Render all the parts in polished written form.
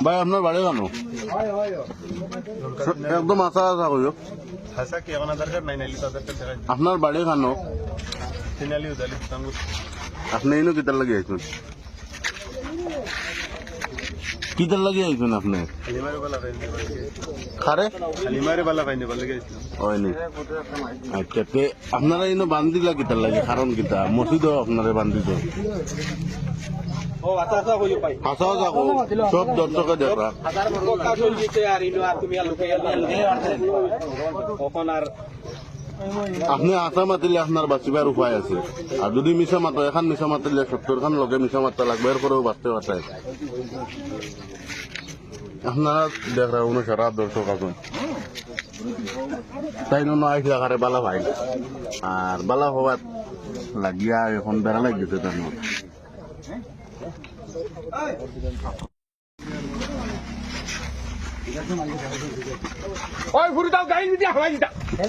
ভাই আপনার বাড়ি কেন একদম আশা আশা করিও হাসা কি এখন আধার কার্ড নাই নাইলি আধার কার্ড দেখাই আপনার বাড়ি কেন তিনালি উদালি তাঙ্গুর আপনি এনে কিতার লাগি আইছেন কিতার লাগি আইছেন আপনি হালিমারে বালা ফাইন দেবার লাগে খারে হালিমারে বালা ফাইন দেবার লাগে হয়নি আচ্ছা তে আপনারা এনে বান্ধিলা কিতার লাগে কারণ কিতা মসজিদও আপনারা বান্ধিত ও আচ্ছা আচ্ছা হইও পাই হাসাও যাকো সব দর্শকে দেখা হাজার বড় কাজ হইছে আর ইনো আর তুমি আর লোকে কখন আর আপনি আশা মাতিলে আপনার বাঁচিবার উপায় আছে আর যদি মিশা মাতো এখন মিশা মাতিলে 70 খান লগে মিশা মারতে লাগবে এরপরেও বাঁচতে পারতেন আপনারা দেখা উনি সারা দর্শক আছেন তাই নো আইসি আকারে বালা ভাই আর বালা হওয়ার লাগিয়া এখন বেড়া লাগিয়েছে তার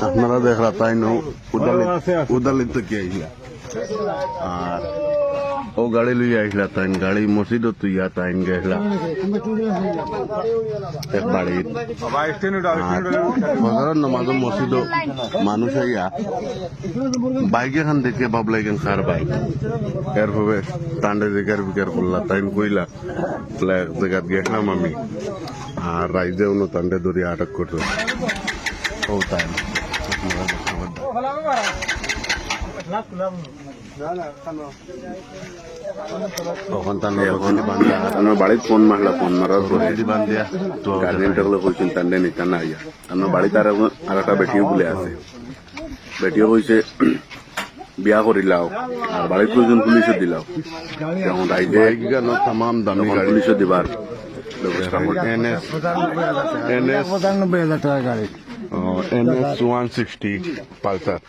আপনারা দেখরা তাই নো উদালিত কি আইলা আর ও গাড়ি লইয়া আইলা তাই গাড়ি মসজিদত তুইয়া তাই গেছলা এক বাড়ির সাধারণ নামাজ মসজিদ মানুষ আইয়া বাইক এখান দেখে ভাবলাই কেন কার বাইক এর ভাবে টান্ডে জিকার বিকার করলা তাই কইলা এক জায়গাত গেছিলাম আমি আর রাইজে উনো টান্ডে ধরে আটক করলো ও তাই তখন তার বাড়িতে ফোন মারলা ফোন মারার পরে বান্ধিয়া তো গার্জেনটাগুলো কইছেন টান্ডে নিতা না আইয়া আমার বাড়িতে আর একটা বেটিও বলে আছে বেটিও কইছে বিয়া করিলাও আর বাড়ির প্রয়োজন পুলিশও দিলাও যেমন রাইজে তাম দামি পুলিশও দিবার ব্যবস্থা করছে NS 160 পালসার